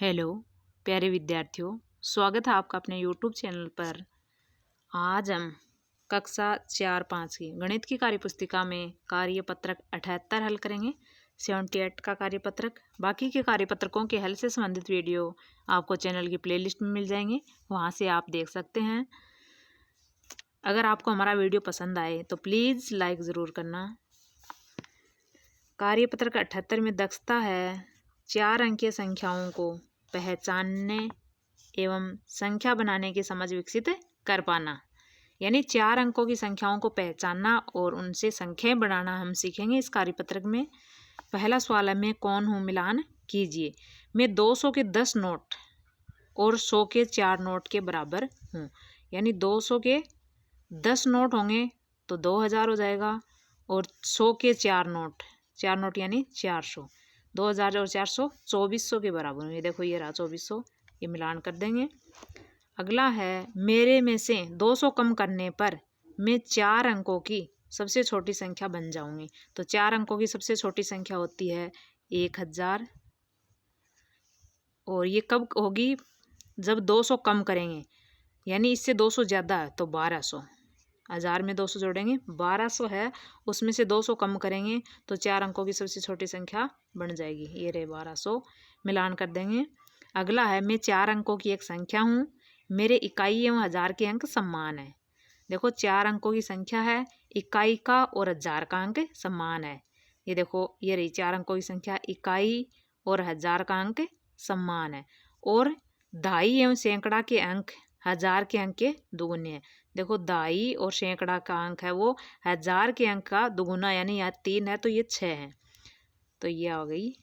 Hello प्यारे विद्यार्थियों, स्वागत है आपका अपने यूट्यूब चैनल पर। आज हम कक्षा 4-5 की गणित की कार्यपुस्तिका में कार्यपत्रक 78 हल करेंगे। 78 का कार्यपत्रक, बाकी के कार्यपत्रकों के हल से संबंधित वीडियो आपको चैनल की प्लेलिस्ट में मिल जाएंगे, वहाँ से आप देख सकते हैं। अगर आपको हमारा वीडियो पसंद आए तो प्लीज़ लाइक ज़रूर करना। कार्यपत्रक 78 में दक्षता है 4 अंकीय संख्याओं को पहचानने एवं संख्या बनाने की समझ विकसित कर पाना। यानी 4 अंकों की संख्याओं को पहचानना और उनसे संख्याएं बनाना हम सीखेंगे इस कार्यपत्रक में। पहला सवाल है, मैं कौन हूँ, मिलान कीजिए। मैं 200 के 10 नोट और 100 के 4 नोट के बराबर हूँ। यानी 200 के 10 नोट होंगे तो 2000 हो जाएगा, और 100 के 4 नोट यानी 400। 2000 और 400 2400 के बराबर है। ये देखो, ये रहा 2400, ये मिलान कर देंगे। अगला है, मेरे में से 200 कम करने पर मैं 4 अंकों की सबसे छोटी संख्या बन जाऊंगी। तो 4 अंकों की सबसे छोटी संख्या होती है 1000, और ये कब होगी, जब 200 कम करेंगे। यानी इससे 200 ज़्यादा है तो 1200। 1000 में 200 जोड़ेंगे 1200 है, उसमें से 200 कम करेंगे तो 4 अंकों की सबसे छोटी संख्या बन जाएगी। ये रहे 1200, मिलान कर देंगे। अगला है, मैं 4 अंकों की एक संख्या हूँ, मेरे इकाई एवं हजार के अंक समान है। देखो, 4 अंकों की संख्या है, इकाई का और हजार का अंक समान है। ये देखो, ये रही 4 अंकों की संख्या, इकाई और हजार का अंक समान है, और दहाई एवं सैकड़ा के अंक हजार के अंक के दुगुने हैं। देखो, दहाई और सैकड़ा का अंक है वो हजार के अंक का दुगुना, यानी यहाँ 3 है तो ये 6 है। तो ये आ गई,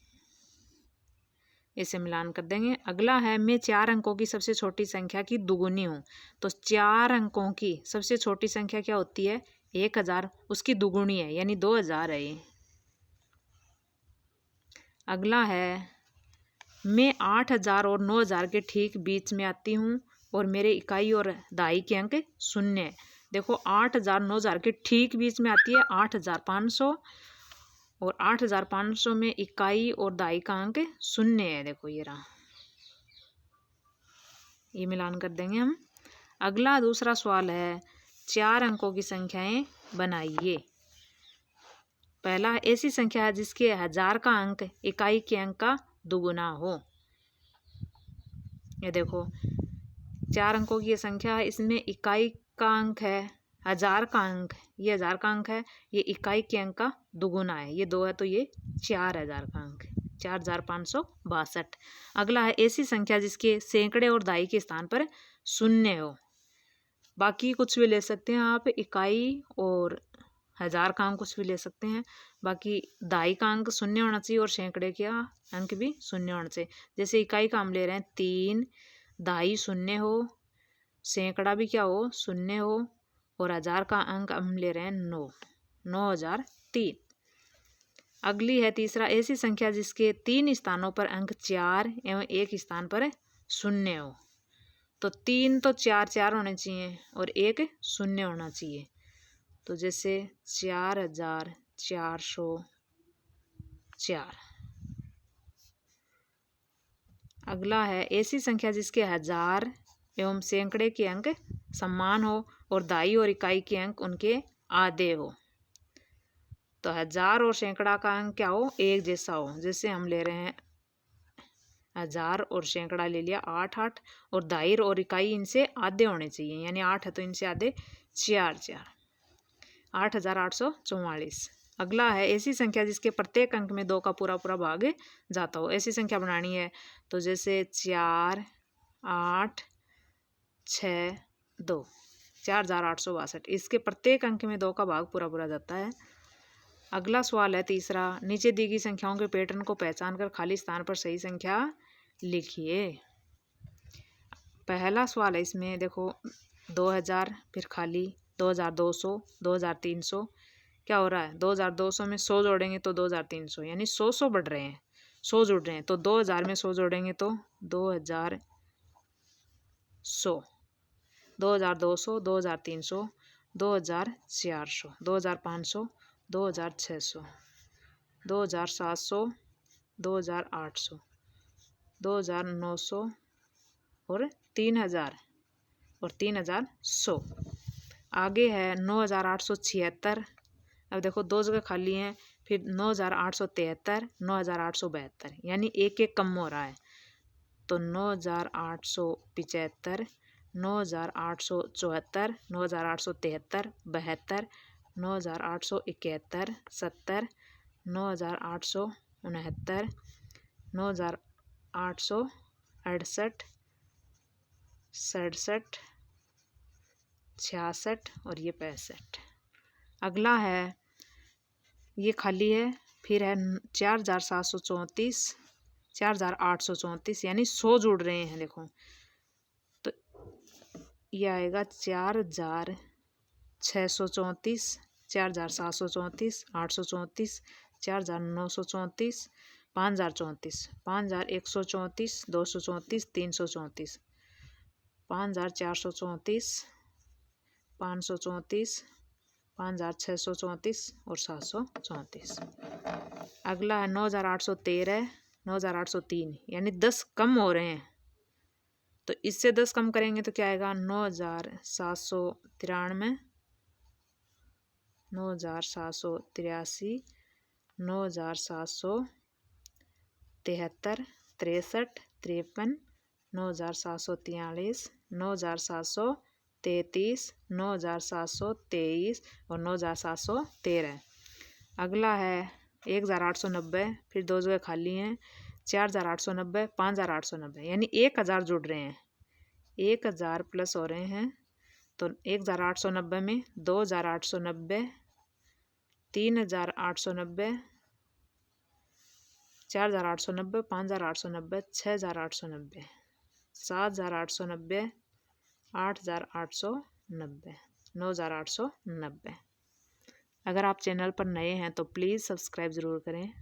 इसे मिलान कर देंगे। अगला है, मैं 4 अंकों की सबसे छोटी संख्या की दुगुनी हूँ। तो 4 अंकों की सबसे छोटी संख्या क्या होती है, 1000, उसकी दुगुनी है यानी 2000 है ये। अगला है, मैं 8000 और 9000 के ठीक बीच में आती हूँ, और मेरे इकाई और दहाई के अंक 0 है। देखो, 8000 9000 के ठीक बीच में आती है 8500, और 8500 में इकाई और दहाई का अंक 0 है। देखो, ये रहा, ये मिलान कर देंगे हम। अगला दूसरा सवाल है, 4 अंकों की संख्याएं बनाइए। पहला, ऐसी संख्या है जिसके हजार का अंक इकाई के अंक का दुगुना हो। ये देखो, 4 अंकों की ये संख्या है, इसमें इकाई का अंक है, हजार का अंक, ये हजार का अंक है, ये इकाई के अंक का दुगुना है, ये 2 है तो ये 4000 का अंक, 4562। अगला है, ऐसी संख्या जिसके सैकड़े और दहाई के स्थान पर 0 हो। बाकी कुछ भी ले सकते हैं आप, इकाई और हजार का अंक कुछ भी ले सकते हैं, बाकी दहाई का अंक 0 होना चाहिए और सैकड़े का अंक भी 0 होना चाहिए। जैसे इकाई का हम ले रहे हैं 3, दहाई 0 हो, सैकड़ा भी क्या हो, 0 हो, और हजार का अंक हम ले रहे हैं 9, 9003। अगली है तीसरा, ऐसी संख्या जिसके 3 स्थानों पर अंक 4 एवं 1 स्थान पर 0 हो। तो 3 तो 4 होने चाहिए और 1 0 होना चाहिए। तो जैसे 4404। अगला है, ऐसी संख्या जिसके हजार एवं सैकड़े के अंक समान हो और दहाई और इकाई के अंक उनके आधे हो। तो हजार और सैकड़ा का अंक क्या हो, एक जैसा हो। जैसे हम ले रहे हैं हजार और सैकड़ा ले लिया 8, और दहाई और इकाई इनसे आधे होने चाहिए, यानी 8 है तो इनसे आधे 4, 8844। अगला है, ऐसी संख्या जिसके प्रत्येक अंक में 2 का पूरा पूरा भाग जाता हो। ऐसी संख्या बनानी है तो जैसे 4, 8, 6, 2, 4862। इसके प्रत्येक अंक में 2 का भाग पूरा पूरा जाता है। अगला सवाल है तीसरा, नीचे दी गई संख्याओं के पैटर्न को पहचान कर खाली स्थान पर सही संख्या लिखिए। पहला सवाल है, इसमें देखो 2000, फिर खाली 2200, 2300। क्या हो रहा है, 2200 में 100 जोड़ेंगे तो 2300, यानी 100 बढ़ रहे हैं, 100 जुड़ रहे हैं। तो 2000 में 100 जोड़ेंगे तो 2100, 2200, 2300, 2400, 2500, 2600, 2700, 2800, 2900 और 3000 और 3100। आगे है 9876। अब देखो दो जगह खाली हैं, फिर 9873, 9872, यानी एक एक कम हो रहा है। तो 9875, 9874, 9873, 72, 9871, 70, 9869, 9868, 67, 66 और ये 65। अगला है, ये खाली है, फिर है 4734, 4834, यानी 100 जुड़ रहे हैं। देखो तो ये आएगा 4634, 4734, 834, 4934, 5034, 5134, 234, 334, 5434, 534, 5634 और 734। अगला है 9813, 9803, यानी 10 कम हो रहे हैं। तो इससे 10 कम करेंगे तो क्या आएगा? 9793, 9783, 9773, 63, 53, 9743, 9733, 9723 और 9713। अगला है 1890, फिर दो जगह खाली हैं, 4890, 5890, यानी 1000 जुड़ रहे हैं। 1000 प्लस हो रहे हैं। तो 1890 में 2890, 3890, 4890, 5890, 6890, 7890, 8890, 9890। अगर आप चैनल पर नए हैं तो प्लीज़ सब्सक्राइब ज़रूर करें।